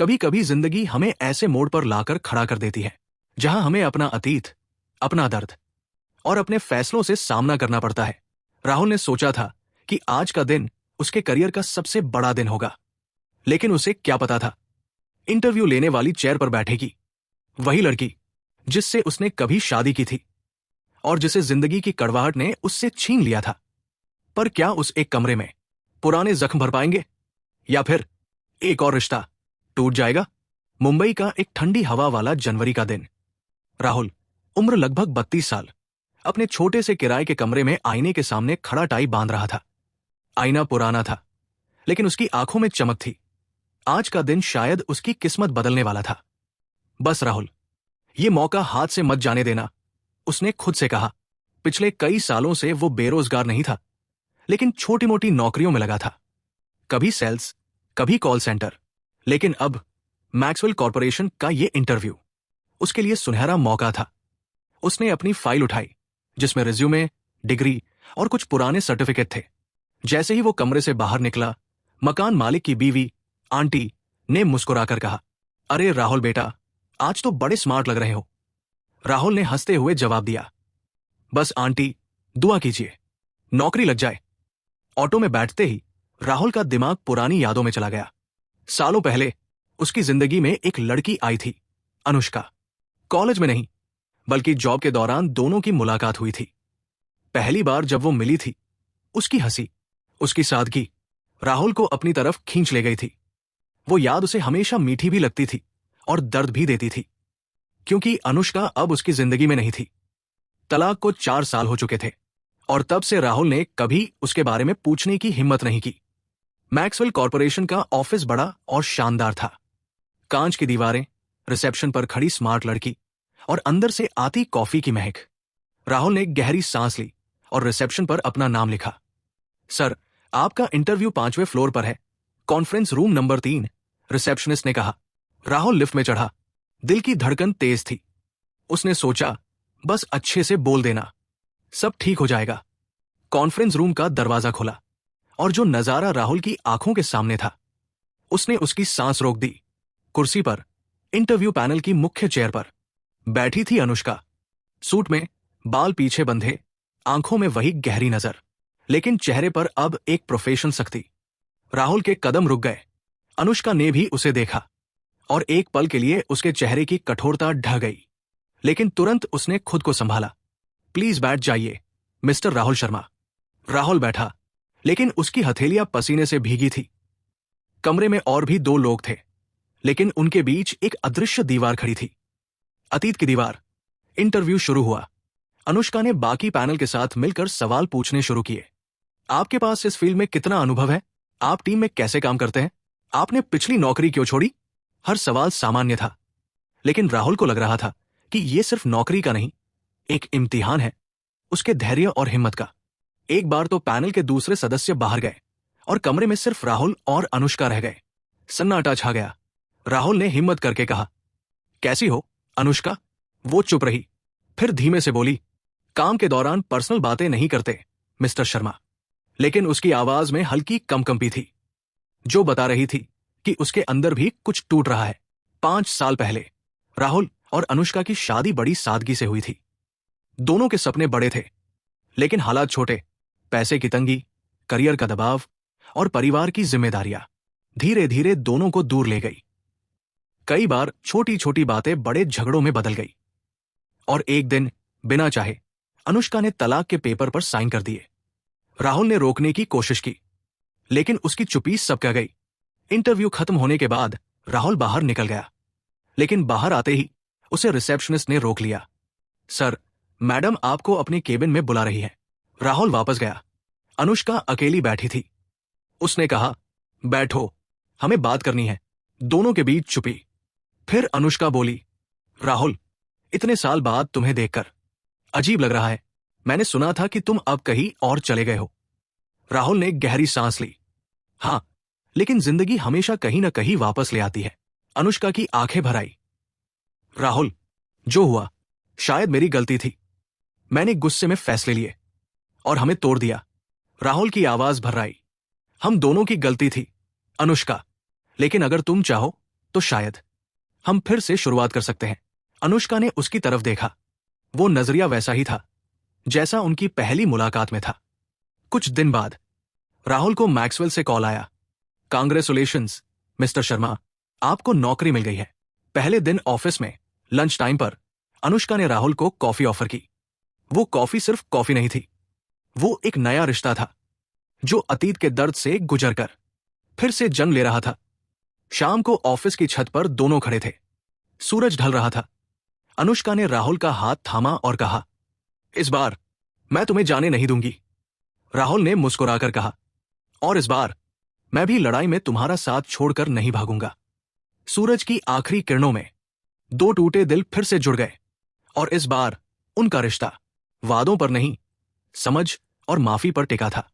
कभी कभी जिंदगी हमें ऐसे मोड़ पर लाकर खड़ा कर देती है जहां हमें अपना अतीत, अपना दर्द और अपने फैसलों से सामना करना पड़ता है। राहुल ने सोचा था कि आज का दिन उसके करियर का सबसे बड़ा दिन होगा, लेकिन उसे क्या पता था, इंटरव्यू लेने वाली चेयर पर बैठेगी वही लड़की जिससे उसने कभी शादी की थी और जिसे जिंदगी की कड़वाहट ने उससे छीन लिया था। पर क्या उस एक कमरे में पुराने जख्म भर पाएंगे या फिर एक और रिश्ता टूट जाएगा? मुंबई का एक ठंडी हवा वाला जनवरी का दिन। राहुल, उम्र लगभग 32 साल, अपने छोटे से किराए के कमरे में आईने के सामने खड़ा टाई बांध रहा था। आईना पुराना था, लेकिन उसकी आंखों में चमक थी। आज का दिन शायद उसकी किस्मत बदलने वाला था। बस राहुल, ये मौका हाथ से मत जाने देना, उसने खुद से कहा। पिछले कई सालों से वो बेरोजगार नहीं था, लेकिन छोटी मोटी नौकरियों में लगा था। कभी सेल्स, कभी कॉल सेंटर, लेकिन अब मैक्सवेल कॉरपोरेशन का ये इंटरव्यू उसके लिए सुनहरा मौका था। उसने अपनी फाइल उठाई जिसमें रिज्यूमे, डिग्री और कुछ पुराने सर्टिफिकेट थे। जैसे ही वो कमरे से बाहर निकला, मकान मालिक की बीवी आंटी ने मुस्कुराकर कहा, अरे राहुल बेटा, आज तो बड़े स्मार्ट लग रहे हो। राहुल ने हंसते हुए जवाब दिया, बस आंटी, दुआ कीजिए, नौकरी लग जाए। ऑटो में बैठते ही राहुल का दिमाग पुरानी यादों में चला गया। सालों पहले उसकी जिंदगी में एक लड़की आई थी, अनुष्का। कॉलेज में नहीं, बल्कि जॉब के दौरान दोनों की मुलाकात हुई थी। पहली बार जब वो मिली थी, उसकी हंसी, उसकी सादगी राहुल को अपनी तरफ खींच ले गई थी। वो याद उसे हमेशा मीठी भी लगती थी और दर्द भी देती थी, क्योंकि अनुष्का अब उसकी जिंदगी में नहीं थी। तलाक को 4 साल हो चुके थे और तब से राहुल ने कभी उसके बारे में पूछने की हिम्मत नहीं की। मैक्सवेल कॉरपोरेशन का ऑफिस बड़ा और शानदार था। कांच की दीवारें, रिसेप्शन पर खड़ी स्मार्ट लड़की और अंदर से आती कॉफी की महक। राहुल ने गहरी सांस ली और रिसेप्शन पर अपना नाम लिखा। सर, आपका इंटरव्यू 5वें फ्लोर पर है, कॉन्फ्रेंस रूम नंबर 3, रिसेप्शनिस्ट ने कहा। राहुल लिफ्ट में चढ़ा। दिल की धड़कन तेज थी। उसने सोचा, बस अच्छे से बोल देना, सब ठीक हो जाएगा। कॉन्फ्रेंस रूम का दरवाजा खुला और जो नजारा राहुल की आंखों के सामने था, उसने उसकी सांस रोक दी। कुर्सी पर, इंटरव्यू पैनल की मुख्य चेयर पर बैठी थी अनुष्का। सूट में, बाल पीछे बंधे, आंखों में वही गहरी नजर, लेकिन चेहरे पर अब एक प्रोफेशनल सख्ती। राहुल के कदम रुक गए। अनुष्का ने भी उसे देखा और एक पल के लिए उसके चेहरे की कठोरता ढह गई, लेकिन तुरंत उसने खुद को संभाला। प्लीज बैठ जाइए, मिस्टर राहुल शर्मा। राहुल बैठा, लेकिन उसकी हथेलियां पसीने से भीगी थी। कमरे में और भी 2 लोग थे, लेकिन उनके बीच एक अदृश्य दीवार खड़ी थी, अतीत की दीवार। इंटरव्यू शुरू हुआ। अनुष्का ने बाकी पैनल के साथ मिलकर सवाल पूछने शुरू किए। आपके पास इस फील्ड में कितना अनुभव है? आप टीम में कैसे काम करते हैं? आपने पिछली नौकरी क्यों छोड़ी? हर सवाल सामान्य था, लेकिन राहुल को लग रहा था कि यह सिर्फ नौकरी का नहीं, एक इम्तिहान है, उसके धैर्य और हिम्मत का। एक बार तो पैनल के दूसरे सदस्य बाहर गए और कमरे में सिर्फ राहुल और अनुष्का रह गए। सन्नाटा छा गया। राहुल ने हिम्मत करके कहा, कैसी हो अनुष्का? वो चुप रही, फिर धीमे से बोली, काम के दौरान पर्सनल बातें नहीं करते मिस्टर शर्मा। लेकिन उसकी आवाज में हल्की कंपकंपी थी, जो बता रही थी कि उसके अंदर भी कुछ टूट रहा है। 5 साल पहले राहुल और अनुष्का की शादी बड़ी सादगी से हुई थी। दोनों के सपने बड़े थे, लेकिन हालात छोटे। पैसे की तंगी, करियर का दबाव और परिवार की जिम्मेदारियां धीरे धीरे दोनों को दूर ले गई। कई बार छोटी छोटी बातें बड़े झगड़ों में बदल गई और एक दिन बिना चाहे अनुष्का ने तलाक के पेपर पर साइन कर दिए। राहुल ने रोकने की कोशिश की, लेकिन उसकी चुप्पी सबका गई। इंटरव्यू खत्म होने के बाद राहुल बाहर निकल गया, लेकिन बाहर आते ही उसे रिसेप्शनिस्ट ने रोक लिया। सर, मैडम आपको अपने केबिन में बुला रही है। राहुल वापस गया। अनुष्का अकेली बैठी थी। उसने कहा, बैठो, हमें बात करनी है। दोनों के बीच चुप्पी। फिर अनुष्का बोली, राहुल, इतने साल बाद तुम्हें देखकर अजीब लग रहा है। मैंने सुना था कि तुम अब कहीं और चले गए हो। राहुल ने गहरी सांस ली। हां, लेकिन जिंदगी हमेशा कहीं ना कहीं वापस ले आती है। अनुष्का की आंखें भर आई। राहुल, जो हुआ शायद मेरी गलती थी। मैंने गुस्से में फैसले लिए और हमें तोड़ दिया। राहुल की आवाज भर्राई। हम दोनों की गलती थी अनुष्का, लेकिन अगर तुम चाहो तो शायद हम फिर से शुरुआत कर सकते हैं। अनुष्का ने उसकी तरफ देखा। वो नजरिया वैसा ही था जैसा उनकी पहली मुलाकात में था। कुछ दिन बाद राहुल को मैक्सवेल से कॉल आया। कांग्रेचुलेशंस मिस्टर शर्मा, आपको नौकरी मिल गई है। पहले दिन ऑफिस में लंच टाइम पर अनुष्का ने राहुल को कॉफी ऑफर की। वो कॉफी सिर्फ कॉफी नहीं थी, वो एक नया रिश्ता था जो अतीत के दर्द से गुजरकर फिर से जंग ले रहा था। शाम को ऑफिस की छत पर दोनों खड़े थे। सूरज ढल रहा था। अनुष्का ने राहुल का हाथ थामा और कहा, इस बार मैं तुम्हें जाने नहीं दूंगी। राहुल ने मुस्कुराकर कहा, और इस बार मैं भी लड़ाई में तुम्हारा साथ छोड़कर नहीं भागूंगा। सूरज की आखिरी किरणों में दो टूटे दिल फिर से जुड़ गए, और इस बार उनका रिश्ता वादों पर नहीं, समझ और माफी पर टिका था।